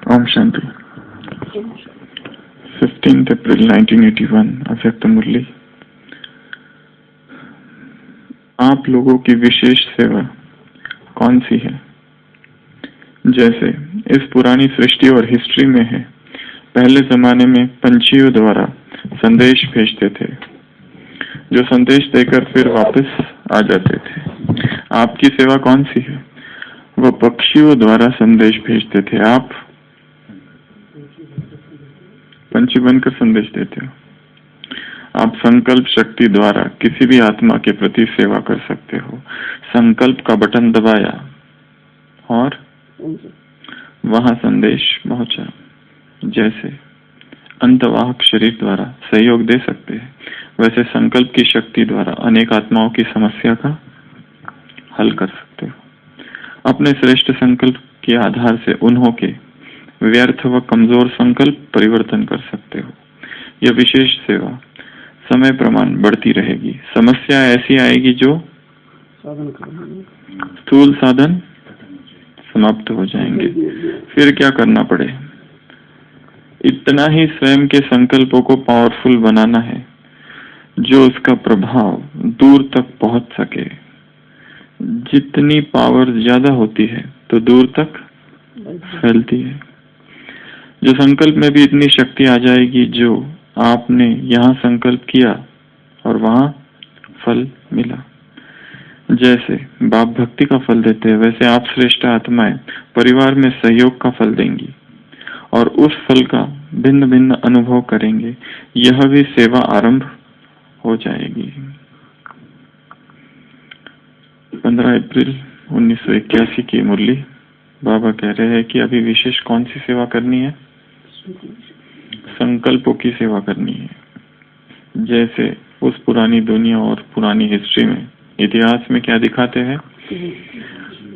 ओम शांति। 15 अप्रैल 1981 अव्यक्त मुरली। आप लोगों की विशेष सेवा कौन सी है? जैसे इस पुरानी सृष्टि और हिस्ट्री में है, पहले जमाने में पंछियों द्वारा संदेश भेजते थे, जो संदेश देकर फिर वापस आ जाते थे। आपकी सेवा कौन सी है? वह पक्षियों द्वारा संदेश भेजते थे, आप पंछी बनकर संदेश देते हो। आप संकल्प शक्ति द्वारा किसी भी आत्मा के प्रति सेवा कर सकते हो। संकल्प का बटन दबाया और वहां संदेश पहुंचा। जैसे अंतवाहक शरीर द्वारा सहयोग दे सकते हैं, वैसे संकल्प की शक्ति द्वारा अनेक आत्माओं की समस्या का हल कर सकते हो। अपने श्रेष्ठ संकल्प के आधार से उन्हों के व्यर्थ व कमजोर संकल्प परिवर्तन कर सकते हो। यह विशेष सेवा समय प्रमाण बढ़ती रहेगी। समस्या ऐसी आएगी जो स्थूल साधन समाप्त हो जाएंगे। फिर क्या करना पड़े? इतना ही स्वयं के संकल्पों को पावरफुल बनाना है, जो उसका प्रभाव दूर तक पहुंच सके। जितनी पावर ज्यादा होती है तो दूर तक फैलती है। जो संकल्प में भी इतनी शक्ति आ जाएगी जो आपने यहाँ संकल्प किया और वहां फल मिला। जैसे बाप भक्ति का फल देते हैं, वैसे आप श्रेष्ठ आत्माएं परिवार में सहयोग का फल देंगी और उस फल का भिन्न भिन्न अनुभव करेंगे। यह भी सेवा आरंभ हो जाएगी। 15 अप्रैल 1981 की मुरली। बाबा कह रहे हैं कि अभी विशेष कौन सी सेवा करनी है? संकल्पों की सेवा करनी है। जैसे उस पुरानी दुनिया और पुरानी हिस्ट्री में, इतिहास में क्या दिखाते हैं?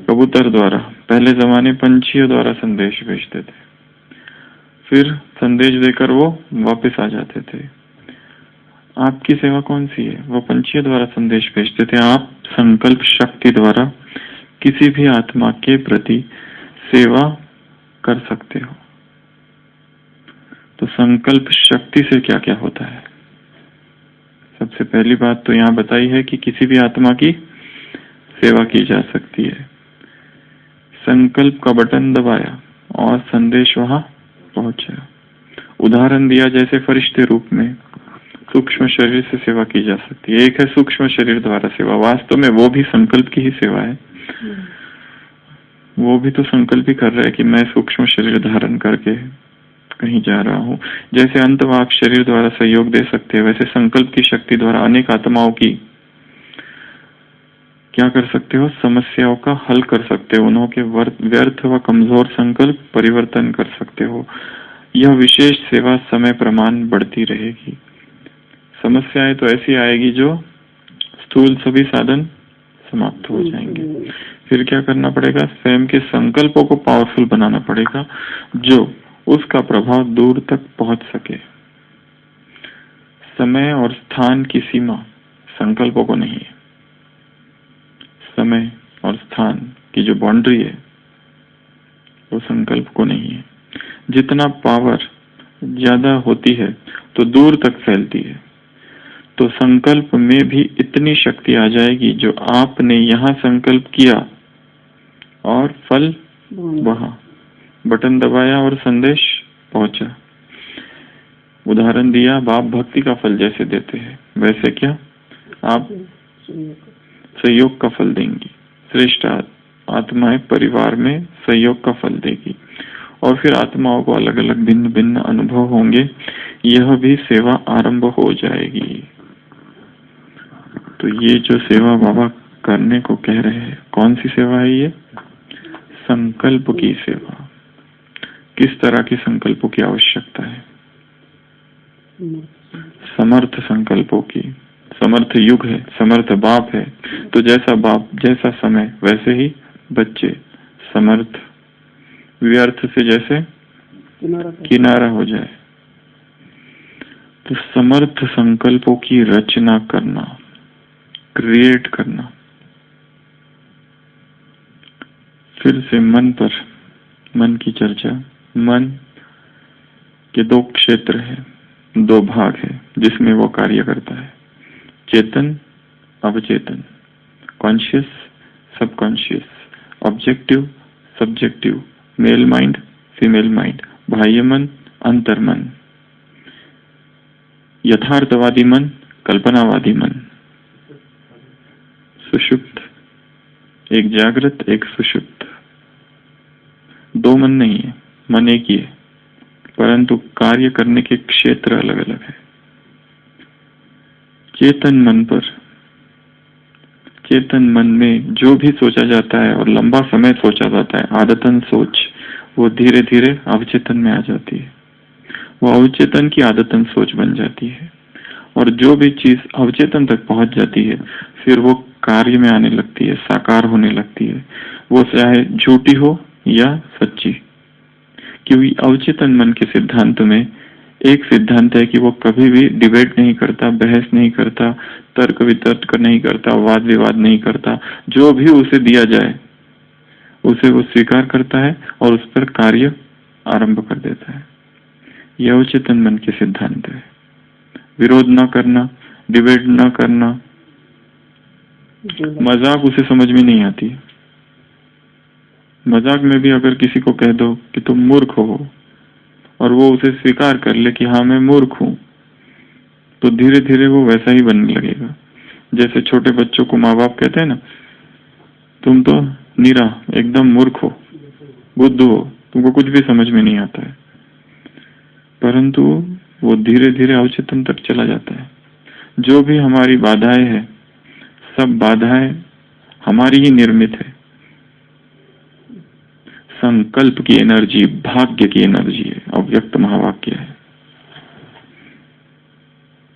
कबूतर द्वारा पहले जमाने पंछियों द्वारा संदेश भेजते थे, फिर संदेश देकर वो वापस आ जाते थे। आपकी सेवा कौन सी है? वो पंछियों द्वारा संदेश भेजते थे, आप संकल्प शक्ति द्वारा किसी भी आत्मा के प्रति सेवा कर सकते हो। तो संकल्प शक्ति से क्या क्या होता है? सबसे पहली बात तो यहाँ बताई है कि किसी भी आत्मा की सेवा की जा सकती है। संकल्प का बटन दबाया और संदेश वहां पहुंचा। उदाहरण दिया, जैसे फरिश्ते रूप में सूक्ष्म शरीर से सेवा की जा सकती है। एक है सूक्ष्म शरीर द्वारा सेवा, वास्तव में वो भी संकल्प की ही सेवा है। वो भी तो संकल्प ही कर रहा है कि मैं सूक्ष्म शरीर धारण करके कहीं जा रहा हूँ। जैसे अंतवाहक शरीर द्वारा सहयोग दे सकते हैं, वैसे संकल्प की शक्ति द्वारा अनेक आत्माओं की क्या कर सकते हो? समस्याओं का हल कर सकते हो। उन्हों के व्यर्थ व कमजोर संकल्प परिवर्तन कर सकते हो। यह विशेष सेवा समय प्रमाण बढ़ती रहेगी। समस्याएं तो ऐसी आएगी जो स्थूल सभी साधन समाप्त हो जाएंगे। फिर क्या करना पड़ेगा? स्वयं के संकल्पों को पावरफुल बनाना पड़ेगा, जो उसका प्रभाव दूर तक पहुंच सके। समय और स्थान की सीमा संकल्पों को नहीं है। समय और स्थान की जो बाउंड्री है वो संकल्प को नहीं है। जितना पावर ज्यादा होती है तो दूर तक फैलती है। तो संकल्प में भी इतनी शक्ति आ जाएगी जो आपने यहाँ संकल्प किया और फल वहां बटन दबाया और संदेश पहुंचा। उदाहरण दिया, बाप भक्ति का फल जैसे देते हैं, वैसे क्या आप सहयोग का फल देंगी। श्रेष्ठ आत्माएं परिवार में सहयोग का फल देगी और फिर आत्माओं को अलग अलग भिन्न भिन्न अनुभव होंगे। यह भी सेवा आरंभ हो जाएगी। तो ये जो सेवा बाबा करने को कह रहे हैं, कौन सी सेवा है ये? संकल्प की सेवा। किस तरह के संकल्पों की आवश्यकता है? समर्थ संकल्पों की। समर्थ युग है, समर्थ बाप है, तो जैसा बाप जैसा समय वैसे ही बच्चे समर्थ। व्यर्थ से जैसे किनारा हो जाए। तो समर्थ संकल्पों की रचना करना, क्रिएट करना। फिर से मन पर मन की चर्चा। मन के दो क्षेत्र हैं, दो भाग है जिसमें वो कार्य करता है, चेतन अवचेतन, conscious subconscious, objective subjective, male mind female mind, बाह्य मन अंतर मन, यथार्थवादी मन कल्पनावादी मन, सुषुप्त, एक जागृत एक सुषुप्त। दो मन नहीं है, मन एक ही है, परंतु कार्य करने के क्षेत्र अलग अलग है। चेतन मन पर, चेतन मन में जो भी सोचा जाता है और लंबा समय सोचा जाता है, आदतन सोच, वो धीरे धीरे अवचेतन में आ जाती है, वो अवचेतन की आदतन सोच बन जाती है। और जो भी चीज अवचेतन तक पहुंच जाती है फिर वो कार्य में आने लगती है, साकार होने लगती है, वो चाहे झूठी हो या सच्ची। क्योंकि अवचेतन मन के सिद्धांत में एक सिद्धांत है कि वो कभी भी डिबेट नहीं करता, बहस नहीं करता, तर्क वितर्क नहीं करता, वाद विवाद नहीं करता। जो भी उसे दिया जाए उसे वो स्वीकार करता है और उस पर कार्य आरंभ कर देता है। यह अवचेतन मन के सिद्धांत है। विरोध न करना, डिबेट न करना, मजाक उसे समझ में नहीं आती। मजाक में भी अगर किसी को कह दो कि तुम मूर्ख हो और वो उसे स्वीकार कर ले कि हाँ मैं मूर्ख हूं, तो धीरे धीरे वो वैसा ही बनने लगेगा। जैसे छोटे बच्चों को माँ बाप कहते हैं ना, तुम तो नीरा एकदम मूर्ख हो, बुद्धू हो, तुमको कुछ भी समझ में नहीं आता है, परंतु वो धीरे धीरे अवचेतन तक चला जाता है। जो भी हमारी बाधाएं हैं, सब बाधाएं हमारी ही निर्मित है। संकल्प की एनर्जी भाग्य की एनर्जी है, अव्यक्त महावाक्य है,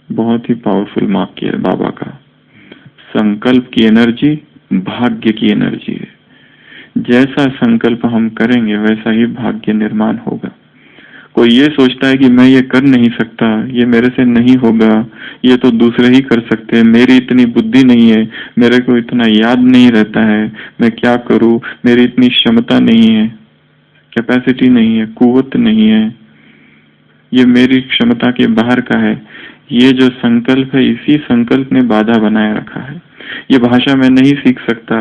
बहुत ही पावरफुल वाक्य है बाबा का। संकल्प की एनर्जी भाग्य की एनर्जी है। जैसा संकल्प हम करेंगे वैसा ही भाग्य निर्माण होगा। कोई ये सोचता है कि मैं ये कर नहीं सकता, ये मेरे से नहीं होगा, ये तो दूसरे ही कर सकते हैं, मेरी इतनी बुद्धि नहीं है, मेरे को इतना याद नहीं रहता है, मैं क्या करूं, मेरी इतनी क्षमता नहीं है, कैपेसिटी नहीं है, कुव्वत नहीं है, ये मेरी क्षमता के बाहर का है। ये जो संकल्प है, इसी संकल्प ने बाधा बनाए रखा है। ये भाषा मैं नहीं सीख सकता,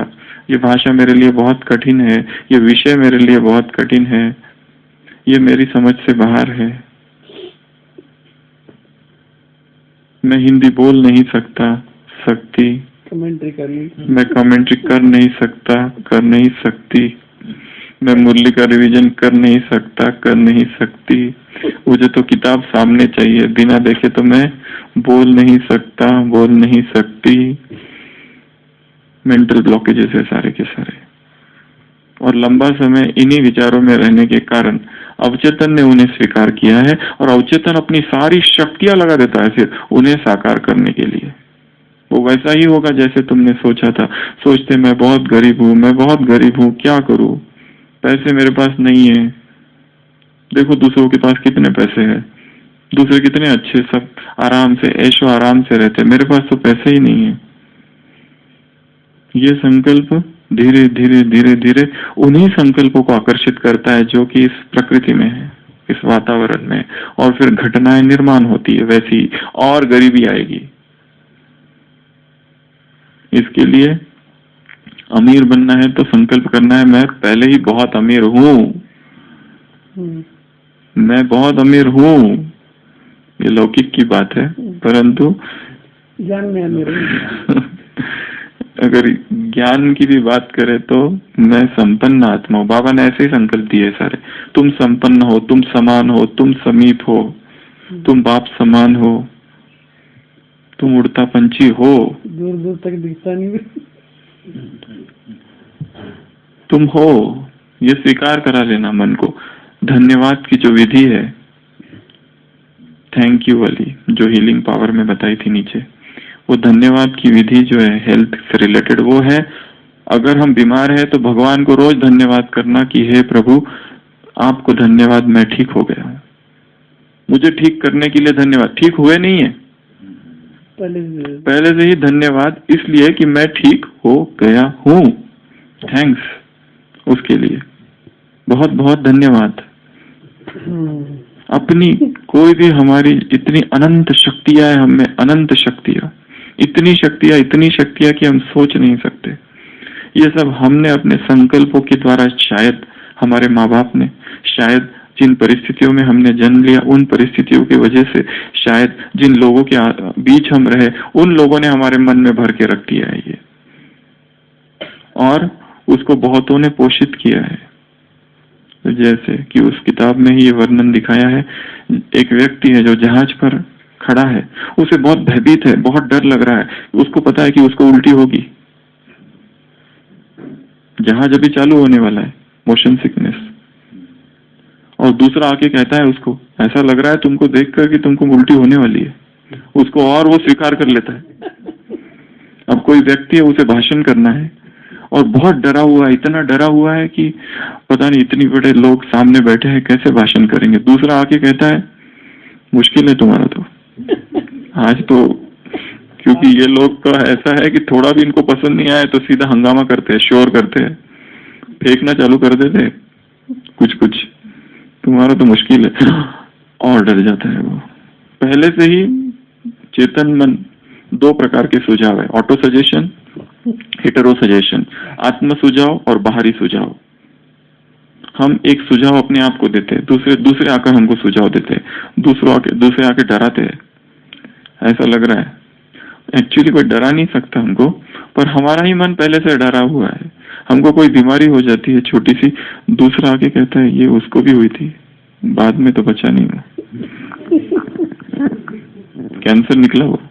ये भाषा मेरे लिए बहुत कठिन है, ये विषय मेरे लिए बहुत कठिन है, ये मेरी समझ से बाहर है, मैं हिंदी बोल नहीं सकता, मैं कमेंट्री कर नहीं सकता, कर नहीं सकती, मैं मुरली का रिवीजन कर नहीं सकता, कर नहीं सकती, मुझे तो किताब सामने चाहिए, बिना देखे तो मैं बोल नहीं सकता, बोल नहीं सकती। मेंटल ब्लॉकेजेस है सारे के सारे। और लंबा समय इन्हीं विचारों में रहने के कारण अवचेतन ने उन्हें स्वीकार किया है और अवचेतन अपनी सारी शक्तियां लगा देता है फिर उन्हें साकार करने के लिए। वो वैसा ही होगा जैसे तुमने सोचा था। सोचते मैं बहुत गरीब हूँ, मैं बहुत गरीब हूँ, क्या करूँ, पैसे मेरे पास नहीं है। देखो दूसरों के पास कितने पैसे हैं, दूसरे कितने अच्छे, सब आराम से ऐशो आराम से रहते, मेरे पास तो पैसे ही नहीं है। ये संकल्प धीरे धीरे धीरे धीरे उन्हीं संकल्पों को आकर्षित करता है जो कि इस प्रकृति में है, इस वातावरण में, और फिर घटनाएं निर्माण होती है वैसी, और गरीबी आएगी। इसके लिए अमीर बनना है तो संकल्प करना है मैं पहले ही बहुत अमीर हूँ, मैं बहुत अमीर हूँ। ये लौकिक की बात है, परंतु ज्ञान में अमीर अगर ज्ञान की भी बात करें तो मैं संपन्न आत्मा हूँ। बाबा ने ऐसे ही संकल्प दिए सारे, तुम संपन्न हो, तुम समान हो, तुम समीप हो, तुम बाप समान हो, तुम उड़ता पंछी हो, दूर दूर तक दिखता नहीं, तुम हो। ये स्वीकार करा लेना मन को। धन्यवाद की जो विधि है, थैंक यू वाली जो हीलिंग पावर में बताई थी नीचे, वो धन्यवाद की विधि जो है हेल्थ से रिलेटेड वो है। अगर हम बीमार हैं तो भगवान को रोज धन्यवाद करना कि हे प्रभु आपको धन्यवाद, मैं ठीक हो गया हूँ, मुझे ठीक करने के लिए धन्यवाद। ठीक हुए नहीं है, पहले से ही धन्यवाद इसलिए कि मैं ठीक हो गया हूँ, थैंक्स उसके लिए। बहुत बहुत धन्यवाद। अपनी कोई भी हमारी इतनी अनंत शक्तियां है, हमें अनंत शक्तियां, इतनी शक्तियां कि हम सोच नहीं सकते। ये सब हमने अपने संकल्पों के द्वारा, शायद हमारे माँ बाप ने, शायद जिन परिस्थितियों में हमने जन्म लिया उन परिस्थितियों की वजह से, शायद जिन लोगों के बीच हम रहे उन लोगों ने हमारे मन में भर के रख दिया है ये, और उसको बहुतों ने पोषित किया है। तो जैसे कि उस किताब में ही ये वर्णन दिखाया है, एक व्यक्ति है जो जहाज पर खड़ा है, उसे बहुत भयभीत है, बहुत डर लग रहा है, उसको पता है कि उसको उल्टी होगी, जहाज अभी चालू होने वाला है, मोशन सिकनेस। और दूसरा आके कहता है उसको, ऐसा लग रहा है तुमको देखकर कि तुमको उल्टी होने वाली है, उसको, और वो स्वीकार कर लेता है। अब कोई व्यक्ति है, उसे भाषण करना है और बहुत डरा हुआ है, इतना डरा हुआ है कि पता नहीं, इतनी बड़े लोग सामने बैठे हैं, कैसे भाषण करेंगे। दूसरा आके कहता है मुश्किल है तुम्हारा तो आज तो, क्योंकि ये लोग तो ऐसा है कि थोड़ा भी इनको पसंद नहीं आए तो सीधा हंगामा करते हैं, शोर करते हैं, फेंकना चालू कर देते कुछ कुछ, तुम्हारा तो मुश्किल है, और डर जाता है वो। पहले से ही चेतन मन दो प्रकार के सुझाव है, ऑटो सजेशन, हेटेरो सजेशन, आत्म सुझाव और बाहरी सुझाव। हम एक सुझाव अपने आप को देते हैं, दूसरे आकर हमको सुझाव देते हैं, दूसरे आके डराते हैं। ऐसा लग रहा है, एक्चुअली कोई डरा नहीं सकता हमको, पर हमारा ही मन पहले से डरा हुआ है। हमको कोई बीमारी हो जाती है छोटी सी, दूसरा आके कहता है ये उसको भी हुई थी, बाद में तो बचा नहीं वो, कैंसर निकला वो,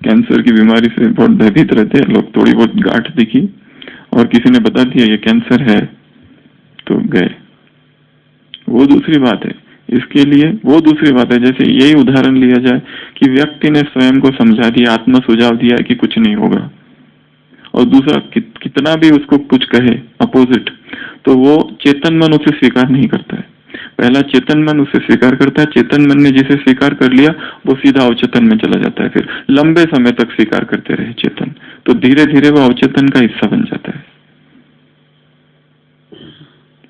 कैंसर की बीमारी से बहुत भयभीत रहते हैं लोग। थोड़ी बहुत गांठ दिखी और किसी ने बता दिया ये कैंसर है, तो गए, वो दूसरी बात है। इसके लिए वो दूसरी बात है। जैसे यही उदाहरण लिया जाए कि व्यक्ति ने स्वयं को समझा दिया, आत्म सुझाव दिया कि कुछ नहीं होगा, और दूसरा कितना भी उसको कुछ कहे अपोजिट, तो वो चेतन मन उसे स्वीकार नहीं करता है। पहला चेतन मन उसे स्वीकार करता है, चेतन मन ने जिसे स्वीकार कर लिया वो सीधा अवचेतन में चला जाता है। फिर लंबे समय तक स्वीकार करते रहे चेतन, तो धीरे धीरे वो अवचेतन का हिस्सा बन जाता है।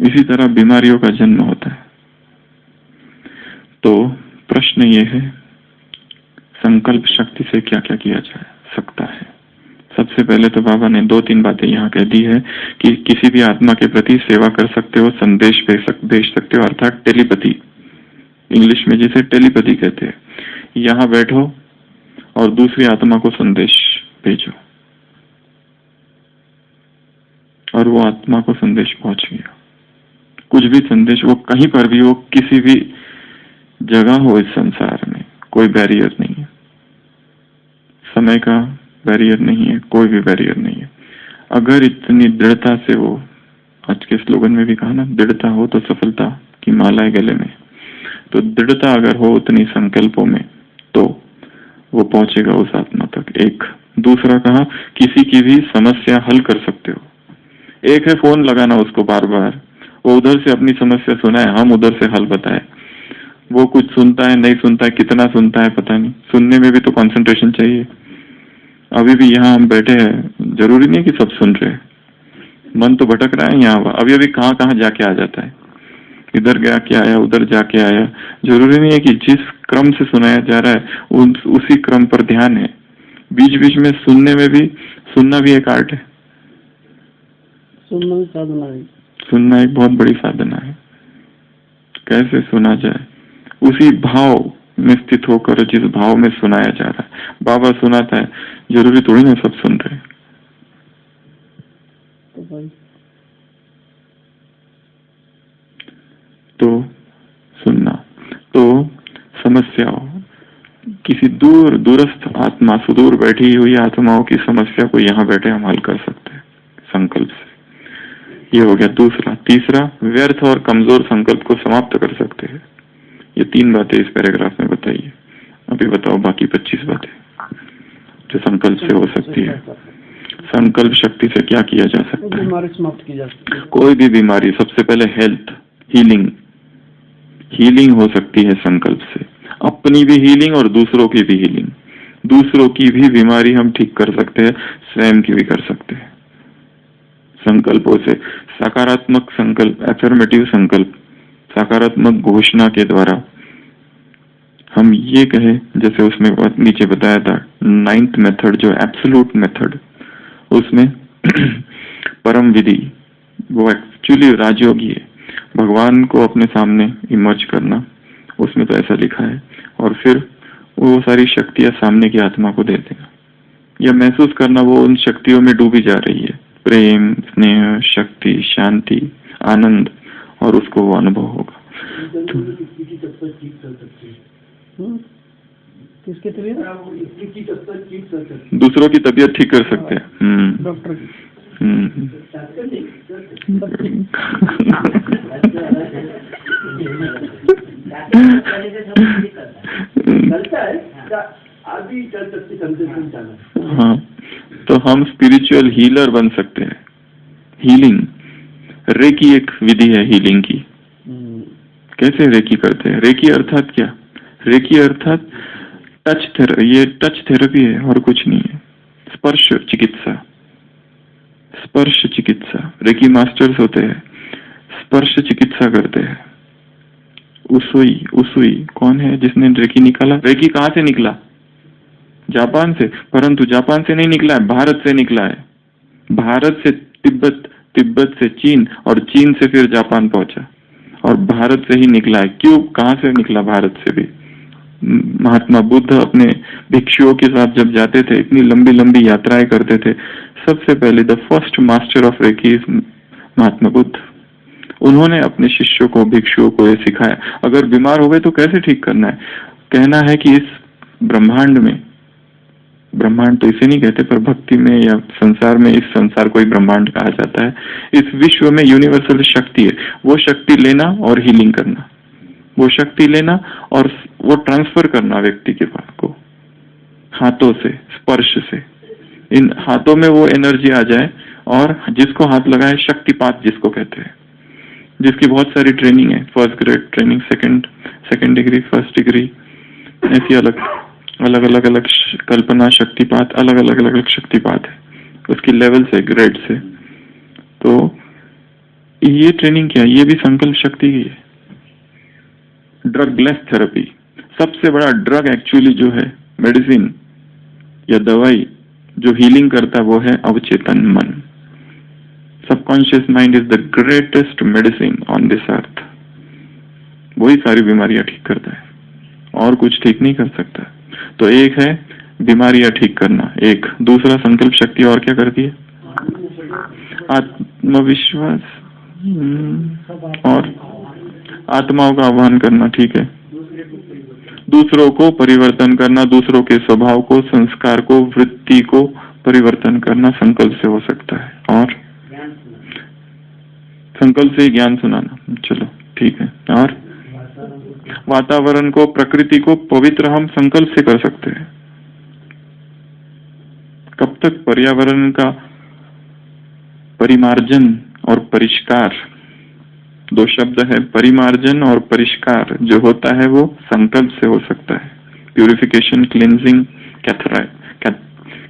इसी तरह बीमारियों का जन्म होता है। तो प्रश्न ये है, संकल्प शक्ति से क्या क्या किया जा सकता है। सबसे पहले तो बाबा ने 2-3 बातें यहाँ कह दी है कि किसी भी आत्मा के प्रति सेवा कर सकते हो, संदेश भेज सकते हो, अर्थात टेलीपैथी, इंग्लिश में जिसे टेलीपैथी कहते हैं। यहाँ बैठो और दूसरी आत्मा को संदेश भेजो, और वो आत्मा को संदेश पहुंच गया। कुछ भी संदेश, वो कहीं पर भी हो, किसी भी जगह हो इस संसार में, कोई बैरियर नहीं है, समय का बैरियर नहीं है, कोई भी बैरियर नहीं है। अगर इतनी दृढ़ता से, वो आज के स्लोगन में भी कहा ना, दृढ़ता हो तो सफलता की माला है गले में, तो दृढ़ता अगर हो उतनी संकल्पों में, तो वो पहुंचेगा उस आत्मा तक। एक दूसरा कहा, किसी की भी समस्या हल कर सकते हो। एक है फोन लगाना उसको बार बार, वो उधर से अपनी समस्या सुनाए, हम उधर से हल बताए। वो कुछ सुनता है, नहीं सुनता है, कितना सुनता है पता नहीं, सुनने में भी तो कंसंट्रेशन चाहिए। अभी भी यहाँ हम बैठे हैं, जरूरी नहीं कि सब सुन रहे, मन तो भटक रहा है यहाँ, अभी अभी कहाँ कहाँ जाके आ जाता है, इधर गया क्या आया, उधर जाके आया। जरूरी नहीं है कि जिस क्रम से सुनाया जा रहा है उसी क्रम पर ध्यान है। बीच बीच में सुनने में भी, सुनना भी एक आर्ट है, सुनना भी साधना है, सुनना एक बहुत बड़ी साधना है। कैसे सुना जाए, उसी भाव में स्थित होकर, जिस भाव में सुनाया जा रहा है। बाबा सुनाता है, जरूरी थोड़ी ना सब सुन रहे। तो सुनना, तो समस्याओं, किसी दूरस्थ आत्मा, सुदूर बैठी हुई आत्माओं की समस्या को यहाँ बैठे हम हल कर सकते हैं संकल्प से। ये हो गया दूसरा। तीसरा, व्यर्थ और कमजोर संकल्प को समाप्त कर सकते हैं। ये 3 बातें इस पैराग्राफ में बताई है। अभी बताओ बाकी 25 बातें जो संकल्प से हो सकती है। संकल्प शक्ति से क्या किया जा सकता है? बीमारी समाप्त की जा सकती है। कोई भी बीमारी, सबसे पहले हेल्थ, हीलिंग हो सकती है संकल्प से। अपनी भी हीलिंग और दूसरों की भी हीलिंग। दूसरों की भी बीमारी हम ठीक कर सकते हैं, स्वयं की भी कर सकते हैं। संकल्पों से, सकारात्मक संकल्प, एफर्मेटिव संकल्प, सकारात्मक घोषणा के द्वारा हम ये कहें, जैसे उसमें नीचे बताया था 9th मेथड जो एब्सोल्यूट मेथड, उसमें परम विधि वो एक्चुअली राजयोगी है, भगवान को अपने सामने इमर्ज करना, उसमें तो ऐसा लिखा है, और फिर वो सारी शक्तियां सामने की आत्मा को दे देना, या महसूस करना वो उन शक्तियों में डूबी जा रही है, प्रेम, स्नेह, शक्ति, शांति, आनंद, और उसको वो अनुभव होगा। तो किसकी तबीयत? दूसरों की तबीयत ठीक कर सकते हैं। डॉक्टर की। हाँ, तो हम स्पिरिचुअल हीलर बन सकते हैं। हीलिंग, रेकी एक विधि है हीलिंग की। कैसे रेकी करते हैं? रेकी अर्थात क्या? रेकी अर्थात टच थेरेपी, ये टच थेरेपी है और कुछ नहीं है। स्पर्श चिकित्सा, स्पर्श चिकित्सा, रेकी मास्टर्स होते हैं, स्पर्श चिकित्सा करते हैं। उसुई, उसुई कौन है जिसने रेकी निकाला? रेकी कहाँ से निकला? जापान से, परंतु जापान से नहीं निकला है, भारत से निकला है। भारत से तिब्बत, तिब्बत से चीन, और चीन से फिर जापान पहुंचा, और भारत से ही निकला है। क्यों, कहाँ से निकला? भारत से भी। महात्मा बुद्ध अपने भिक्षुओं के साथ जब जाते थे, इतनी लंबी लंबी यात्राएं करते थे, सबसे पहले the first master of reiki is Mahatma Buddha. उन्होंने अपने शिष्यों को, भिक्षुओं को ये सिखाया, अगर बीमार हो गए तो कैसे ठीक करना है। कहना है कि इस ब्रह्मांड में, ब्रह्मांड तो इसे नहीं कहते, पर भक्ति में या संसार में, इस संसार को ही ब्रह्मांड कहा जाता है। इस विश्व में यूनिवर्सल शक्ति है, वो शक्ति लेना और हीलिंग करना, वो शक्ति लेना और वो ट्रांसफर करना व्यक्ति के पास को, हाथों से, स्पर्श से। इन हाथों में वो एनर्जी आ जाए, और जिसको हाथ लगाए, शक्तिपात जिसको कहते हैं, जिसकी बहुत सारी ट्रेनिंग है, first grade training, second degree, first degree, ऐसी अलग अलग अलग कल्पना शक्तिपात, अलग अलग शक्तिपात है, उसकी लेवल से, ग्रेड से। तो ये ट्रेनिंग क्या, ये भी संकल्प शक्ति की है। ड्रगलेस थेरेपी, सबसे बड़ा ड्रग एक्चुअली जो है, मेडिसिन या दवाई जो हीलिंग करता है, वो है अवचेतन मन। Subconscious mind is the greatest medicine on this earth. वही सारी बीमारियां ठीक करता है, और कुछ ठीक नहीं कर सकता। तो एक है बीमारियां ठीक करना, एक दूसरा संकल्प शक्ति और क्या करती है? आत्मविश्वास, और आत्माओं का आह्वान करना, ठीक है। दूसरों को परिवर्तन करना, दूसरों के स्वभाव को, संस्कार को, वृत्ति को परिवर्तन करना संकल्प से हो सकता है। और संकल्प से ज्ञान सुनाना, चलो ठीक है। और वातावरण को, प्रकृति को पवित्र हम संकल्प से कर सकते हैं। कब तक? पर्यावरण का परिमार्जन और परिष्कार, दो शब्द है, परिमार्जन और परिष्कार, जो होता है वो संकल्प से हो सकता है। प्यूरिफिकेशन, क्लींजिंग,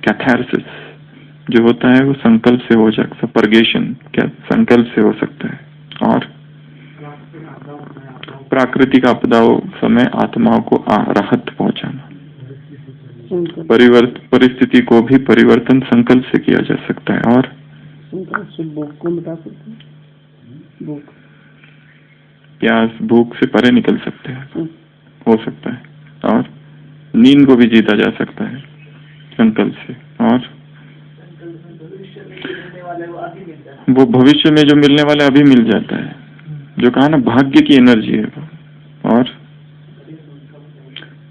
कैथारसिस जो होता है वो संकल्प से हो सकता है। पर्गेशन क्या संकल्प से हो सकता है। और प्राकृतिक आपदाओं समय आत्माओं को राहत पहुंचाना, परिस्थिति को भी परिवर्तन संकल्प से किया जा सकता है। और संकल्प से भूख को मिटा सकते हैं, भूख, प्यास, भूख से परे निकल सकते हैं, हो सकता है। और नींद को भी जीता जा सकता है संकल्प से। और वो भविष्य में जो मिलने वाला अभी मिल जाता है, जो कहा ना भाग्य की एनर्जी है।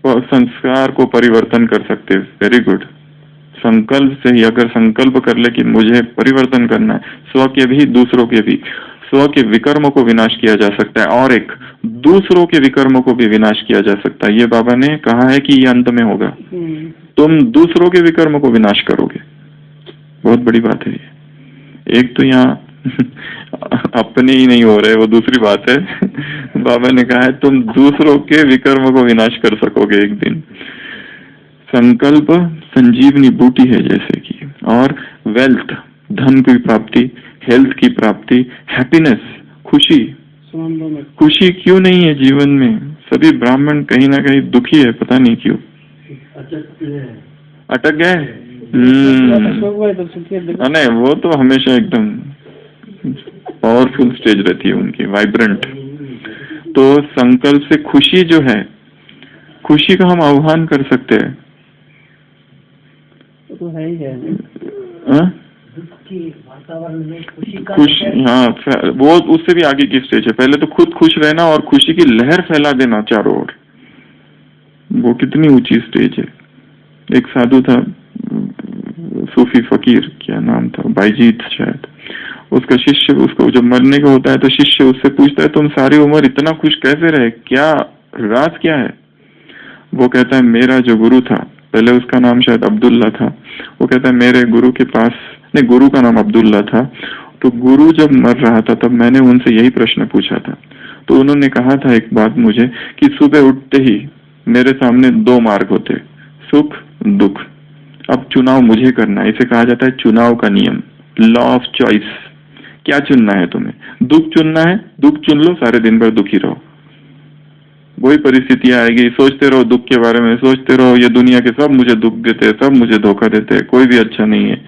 और संस्कार को परिवर्तन कर सकते हैं, वेरी गुड। संकल्प से ही अगर संकल्प कर ले कि मुझे परिवर्तन करना है, स्व के भी दूसरों के भी, स्व के विकर्मों को विनाश किया जा सकता है, और एक दूसरों के विकर्मों को भी विनाश किया जा सकता है। ये बाबा ने कहा है कि ये अंत में होगा, तुम दूसरों के विकर्मों को विनाश करोगे। बहुत बड़ी बात है ये। एक तो यहाँ अपने ही नहीं हो रहे, वो दूसरी बात है। बाबा ने कहा है तुम दूसरों के विकर्मों को विनाश कर सकोगे एक दिन। संकल्प संजीवनी बूटी है जैसे कि। और वेल्थ, धन की प्राप्ति, हेल्थ की प्राप्ति, हैप्पीनेस, खुशी। संबंधों में खुशी क्यों नहीं है जीवन में? सभी ब्राह्मण कहीं ना कहीं दुखी है, पता नहीं क्यों। अटक गए। तो सुखी है। नहीं, वो तो हमेशा एकदम पावरफुल स्टेज रहती है उनकी, वाइब्रेंट। तो संकल्प से खुशी जो है, खुशी का हम आह्वान कर सकते हैं। तो है ही है। वातावरण में खुशी, हाँ, वो उससे भी आगे की स्टेज है। पहले तो खुद खुश रहना और खुशी की लहर फैला देना चारों ओर, वो कितनी ऊंची स्टेज है। एक साधु था, सूफी फकीर, क्या नाम था, बाईजीत शायद। उसका शिष्य, उसको जब मरने का होता है तो शिष्य उससे पूछता है, तुम सारी उम्र इतना खुश कैसे रहे, क्या राज क्या है? वो कहता है, मेरा जो गुरु था, पहले उसका नाम शायद अब्दुल्ला था, वो कहता है मेरे गुरु के पास, नहीं, गुरु का नाम अब्दुल्ला था। तो गुरु जब मर रहा था तब मैंने उनसे यही प्रश्न पूछा था। तो उन्होंने कहा था एक बात मुझे, कि सुबह उठते ही मेरे सामने दो मार्ग होते, सुख दुख। अब चुनाव मुझे करना है। इसे कहा जाता है चुनाव का नियम, लॉ ऑफ चॉइस। क्या चुनना है तुम्हें? दुख चुनना है, दुख चुन लो, सारे दिन भर दुखी रहो। वही परिस्थितियां आएगी, सोचते रहो दुख के बारे में, सोचते रहो ये दुनिया के सब मुझे दुख देते हैं, सब मुझे धोखा देते हैं, कोई भी अच्छा नहीं है।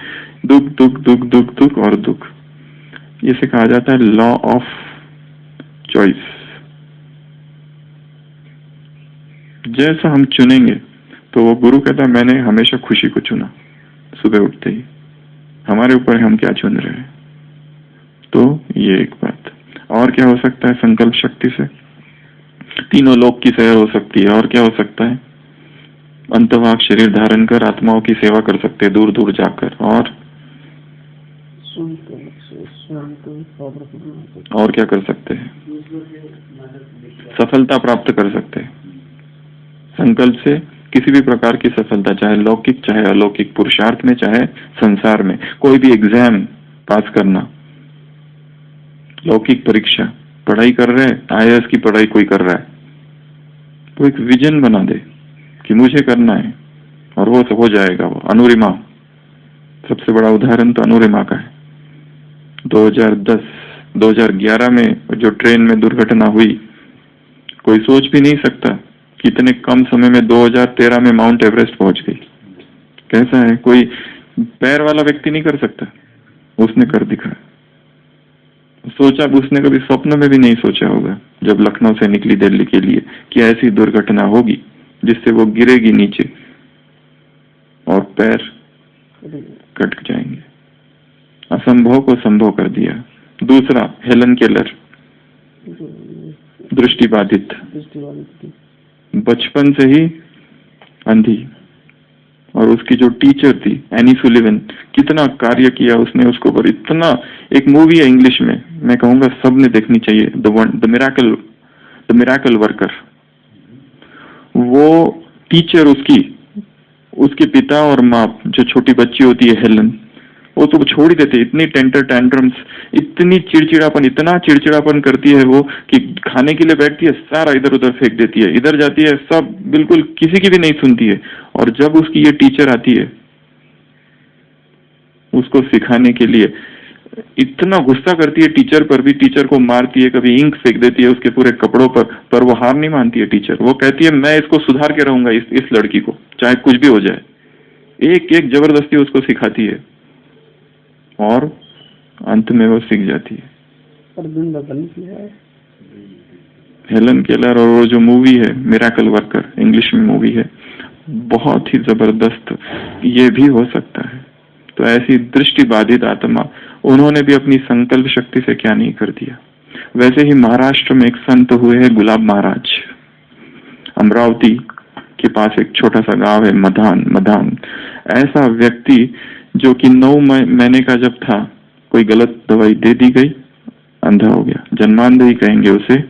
दुख दुख दुख दुख दुख और दुख। इसे कहा जाता है लॉ ऑफ चॉइस। जैसा हम चुनेंगे, तो वो गुरु कहता है मैंने हमेशा खुशी को चुना सुबह उठते ही। हमारे ऊपर हम क्या चुन रहे हैं। तो ये एक बात। और क्या हो सकता है संकल्प शक्ति से? तीनों लोक की सैर हो सकती है। और क्या हो सकता है? अंतवाक शरीर धारण कर आत्माओं की सेवा कर सकते हैं दूर दूर जाकर। और क्या कर सकते हैं? सफलता प्राप्त कर सकते हैं संकल्प से। किसी भी प्रकार की सफलता, चाहे लौकिक चाहे अलौकिक, पुरुषार्थ में चाहे संसार में। कोई भी एग्जाम पास करना, लौकिक परीक्षा, पढ़ाई कर रहे हैं, IAS की पढ़ाई कोई कर रहा है, तो एक विजन बना दे कि मुझे करना है, और वो हो जाएगा। वो अनुरिमा, सबसे बड़ा उदाहरण तो अनुरिमा का है। 2011 में जो ट्रेन में दुर्घटना हुई, कोई सोच भी नहीं सकता कि इतने कम समय में 2013 में माउंट एवरेस्ट पहुंच गई। कैसा है? कोई पैर वाला व्यक्ति नहीं कर सकता, उसने कर दिखा। सोचा, उसने कभी स्वप्न में भी नहीं सोचा होगा जब लखनऊ से निकली दिल्ली के लिए कि ऐसी दुर्घटना होगी जिससे वो गिरेगी नीचे और पैर कट जाएंगे। असंभव को संभव कर दिया। दूसरा, हेलन केलर, दृष्टिबाधित, बचपन से ही अंधी, और उसकी जो टीचर थी एनी सुलिवन, कितना कार्य किया उसने उसको पर। इतना, एक मूवी है इंग्लिश में, मैं कहूंगा सबने देखनी चाहिए, द मिरेकल वर्कर। वो टीचर, उसके पिता और माँ, जो छोटी बच्ची होती है हेलन, वो तो छोड़ ही देते। इतनी टेंटर टैंट्रम्स, इतनी चिड़चिड़ापन, इतना चिड़चिड़ापन करती है वो कि खाने के लिए बैठती है, सारा इधर उधर फेंक देती है, इधर जाती है, सब बिल्कुल किसी की भी नहीं सुनती है। और जब उसकी ये टीचर आती है उसको सिखाने के लिए, इतना गुस्सा करती है टीचर पर भी, टीचर को मारती है, कभी इंक फेंक देती है उसके पूरे कपड़ों पर वो हार नहीं मानती है टीचर। वो कहती है मैं इसको सुधार के रहूंगा, इस लड़की को, चाहे कुछ भी हो जाए। एक एक जबरदस्ती उसको सिखाती है और अंत में वो सीख जाती है। Helen Keller. और वो जो मूवी है मिरेकल वर्कर, इंग्लिश में मूवी है, बहुत ही जबरदस्त। ये भी हो सकता है। तो ऐसी दृष्टि बाधित आत्मा, उन्होंने भी अपनी संकल्प शक्ति से क्या नहीं कर दिया। वैसे ही महाराष्ट्र में एक संत हुए हैं गुलाब महाराज। अमरावती के पास एक छोटा सा गांव है मधान। ऐसा व्यक्ति जो कि 9 महीने का जब था, कोई गलत दवाई दे दी गई, अंधा हो गया, जन्मांध ही कहेंगे उसे।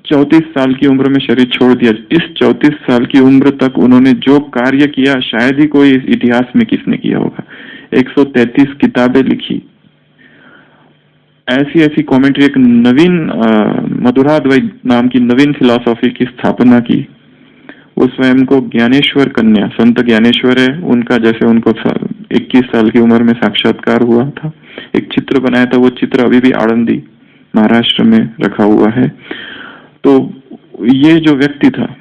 34 साल की उम्र में शरीर छोड़ दिया। इस 34 साल की उम्र तक उन्होंने जो कार्य किया, शायद ही कोई इस इतिहास में किसने किया होगा। 133 किताबें लिखी, ऐसी कमेंट्री, एक नवीन मधुराद्वैत नाम की नवीन फिलॉसफी की स्थापना की। वो स्वयं को ज्ञानेश्वर कन्या, संत ज्ञानेश्वर है उनका, जैसे उनको 21 साल की उम्र में साक्षात्कार हुआ था, एक चित्र बनाया था, वो चित्र अभी भी आनंदी महाराष्ट्र में रखा हुआ है। तो ये जो व्यक्ति था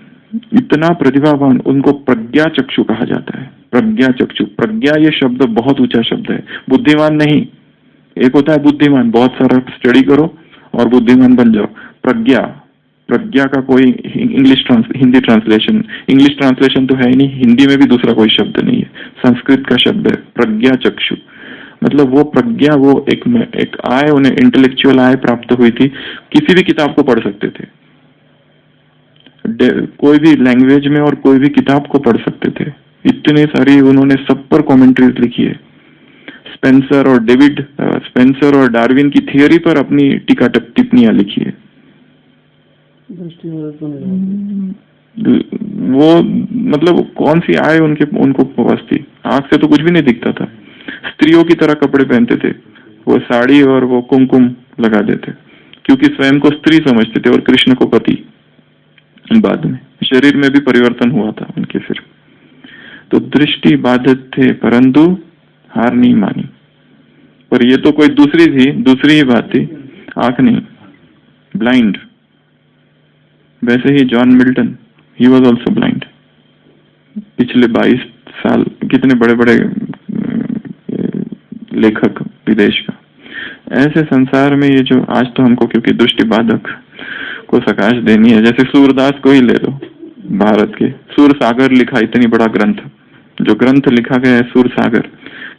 इतना प्रतिभावान, उनको प्रज्ञा चक्षु कहा जाता है। प्रज्ञा चक्षु, प्रज्ञा ये शब्द बहुत ऊंचा शब्द है, बुद्धिमान नहीं। एक होता है बुद्धिमान, बहुत सारा स्टडी करो और बुद्धिमान बन जाओ। प्रज्ञा, प्रज्ञा का कोई हिंदी ट्रांसलेशन तो है ही नहीं, हिंदी में भी दूसरा कोई शब्द नहीं है, संस्कृत का शब्द है प्रज्ञा चक्षु। मतलब वो प्रज्ञा, वो एक आय, उन्हें इंटेलेक्चुअल आय प्राप्त हुई थी, किसी भी किताब को पढ़ सकते थे, कोई भी लैंग्वेज में और कोई भी किताब को पढ़ सकते थे। इतने सारी उन्होंने सब पर कमेंट्रीज लिखी है। स्पेंसर और डार्विन की थियोरी पर अपनी टीका टिप्पणियां लिखी है। वो मतलब कौन सी आय उनको बस थी, आंख से तो कुछ भी नहीं दिखता था। स्त्रियों की तरह कपड़े पहनते थे, वो साड़ी और वो कुमकुम लगा देते, क्योंकि स्वयं को स्त्री समझते थे और कृष्ण को पति। बाद में शरीर में भी परिवर्तन हुआ था उनके फिर। तो दृष्टि बाधित थे परंतु हार नहीं मानी। पर ये तो कोई दूसरी ही बात थी, आंख नहीं, ब्लाइंड। वैसे ही John Milton, he was also blind. पिछले 22 साल कितने बड़े बड़े लेखक विदेश का। ऐसे संसार में ये जो आज तो हमको, क्योंकि दृष्टि बाधक को सकाश देनी है, जैसे सूरदास को ही ले लो, भारत के सूर सागर लिखा, इतनी बड़ा ग्रंथ, जो ग्रंथ लिखा गया है सूर सागर,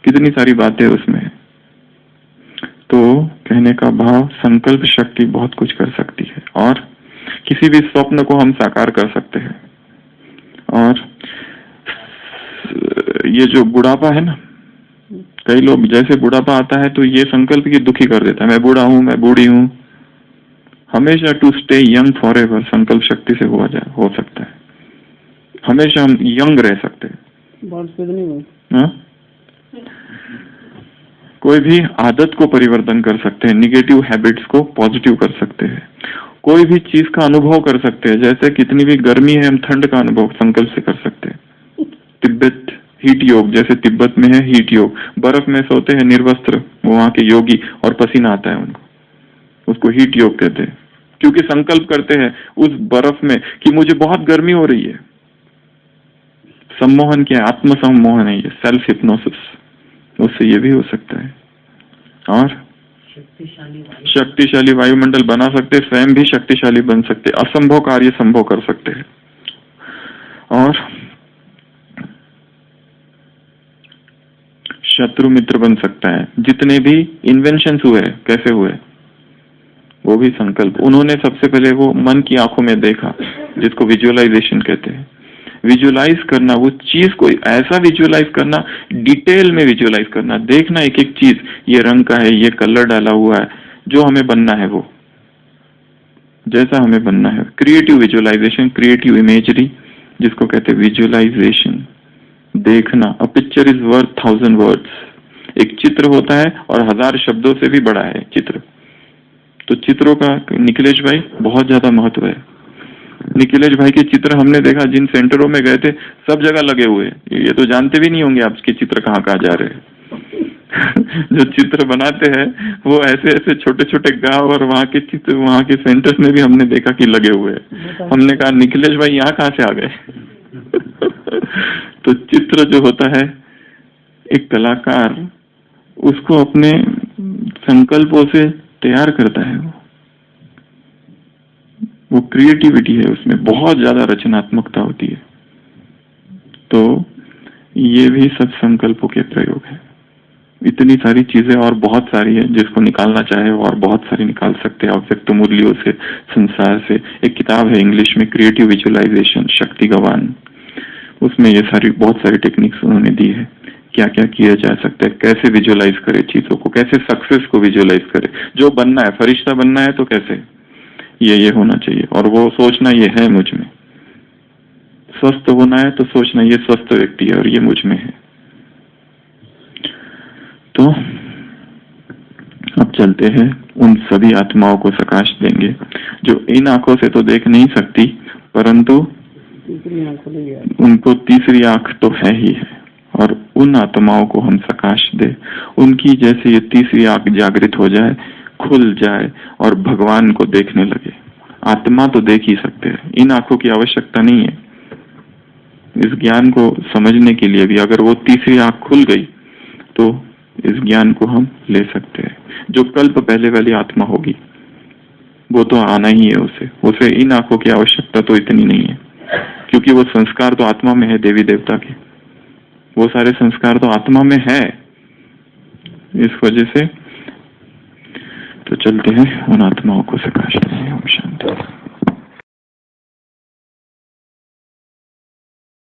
कितनी सारी बातें उसमें है। तो कहने का भाव, संकल्प शक्ति बहुत कुछ कर सकती है और किसी भी स्वप्न को हम साकार कर सकते हैं। और ये जो बुढ़ापा है ना, कई लोग जैसे बुढ़ापा आता है तो ये संकल्प की दुखी कर देता है, मैं बूढ़ा हूं, मैं बूढ़ी हूं। हमेशा to stay young forever संकल्प शक्ति से हो सकता है। हमेशा हम यंग रह सकते हैं। कोई भी आदत को परिवर्तन कर सकते हैं, निगेटिव हैबिट्स को पॉजिटिव कर सकते हैं, कोई भी चीज का अनुभव कर सकते हैं। जैसे कितनी भी गर्मी है, हम ठंड का अनुभव संकल्प से कर सकते हैं। तिब्बत हीट योग, जैसे तिब्बत में है हीट योग, बर्फ में सोते हैं निर्वस्त्र वहां के योगी और पसीना आता है उनको, उसको हीट योग कहते हैं, क्योंकि संकल्प करते हैं उस बर्फ में कि मुझे बहुत गर्मी हो रही है। सम्मोहन क्या है? आत्म सम्मोहन है ये, सेल्फ हिप्नोसिस, उससे ये भी हो सकता है। और शक्तिशाली वायुमंडल बना सकते, स्वयं भी शक्तिशाली बन सकते, असंभव कार्य संभव कर सकते हैं। और शत्रु मित्र बन सकता है। जितने भी इन्वेंशंस हुए, कैसे हुए, वो भी संकल्प। उन्होंने सबसे पहले वो मन की आंखों में देखा, जिसको विजुअलाइजेशन कहते हैं। विजुअलाइज करना, वो चीज को ऐसा विजुअलाइज करना, डिटेल में विजुअलाइज करना, देखना एक एक चीज, ये रंग का है, ये कलर डाला हुआ है, जो हमें बनना है वो, जैसा हमें बनना है। क्रिएटिव विजुअलाइजेशन, क्रिएटिव इमेजरी, जिसको कहते हैं विजुअलाइजेशन। देखना, a picture is worth 1000 words. एक चित्र होता है और 1000 शब्दों से भी बड़ा है चित्र। तो चित्रों का निखिलेश भाई बहुत ज्यादा महत्व है। निखिलेश भाई के चित्र हमने देखा, जिन सेंटरों में गए थे सब जगह लगे हुए। ये तो जानते भी नहीं होंगे आपके चित्र कहाँ कहाँ जा रहे हैं। जो चित्र बनाते हैं वो ऐसे ऐसे छोटे छोटे गांव और वहाँ के चित्र, वहाँ के सेंटर्स में भी हमने देखा कि लगे हुए हैं। हमने कहा निखिलेश भाई यहाँ कहाँ से आ गए? तो चित्र जो होता है, एक कलाकार उसको अपने संकल्पों से तैयार करता है। वो क्रिएटिविटी है, उसमें बहुत ज्यादा रचनात्मकता होती है। तो ये भी सब संकल्पों के प्रयोग है। इतनी सारी चीजें और बहुत सारी है, जिसको निकालना चाहे और बहुत सारी निकाल सकते हैं अव्यक्त मूल्यों से, संसार से। एक किताब है इंग्लिश में, क्रिएटिव विजुअलाइजेशन, शक्ति गवान। उसमें ये सारी बहुत सारी टेक्निक्स उन्होंने दी है, क्या क्या किया जा सकता है, कैसे विजुअलाइज करे चीजों को, कैसे सक्सेस को विजुअलाइज करे। जो बनना है, फरिश्ता बनना है तो कैसे ये होना चाहिए, और वो सोचना ये है मुझ में। स्वस्थ होना है तो सोचना ये स्वस्थ व्यक्ति है और ये मुझ में है। तो अब चलते हैं, उन सभी आत्माओं को सकाश देंगे जो इन आंखों से तो देख नहीं सकती, परंतु उनको तीसरी आंख तो है ही है, और उन आत्माओं को हम प्रकाश दे, उनकी जैसे ये तीसरी आंख जागृत हो जाए, खुल जाए और भगवान को देखने लगे। आत्मा तो देख ही सकते हैं, इन आंखों की आवश्यकता नहीं है। इस ज्ञान को समझने के लिए भी अगर वो तीसरी आंख खुल गई तो इस ज्ञान को हम ले सकते हैं। जो कल्प पहले वाली आत्मा होगी वो तो आना ही है, उसे इन आंखों की आवश्यकता तो इतनी नहीं है, क्योंकि वो संस्कार तो आत्मा में है, देवी देवता के वो सारे संस्कार तो आत्मा में है। इस वजह से तो चलते हैं उन आत्माओं को प्रकाश देने। ओम शांति।